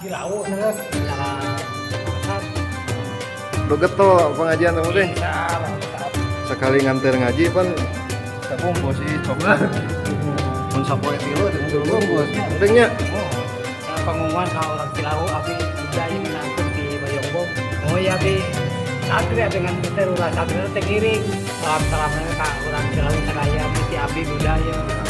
Cilawu sangat cara masak. Begitu pengajian temu teh. Sekali nganter ngaji pan sabungkus sih coklat. Mun sapoe tilu teu bungkus. Udengnya. Pengumuman kalau orang Cilawu abi budaya menantu di Bayombong. Oh ya bi. Satria dengan kita ulah satria teh ngiring. Salam-salamna ka urang Cilawu sadaya mesti abdi budaya.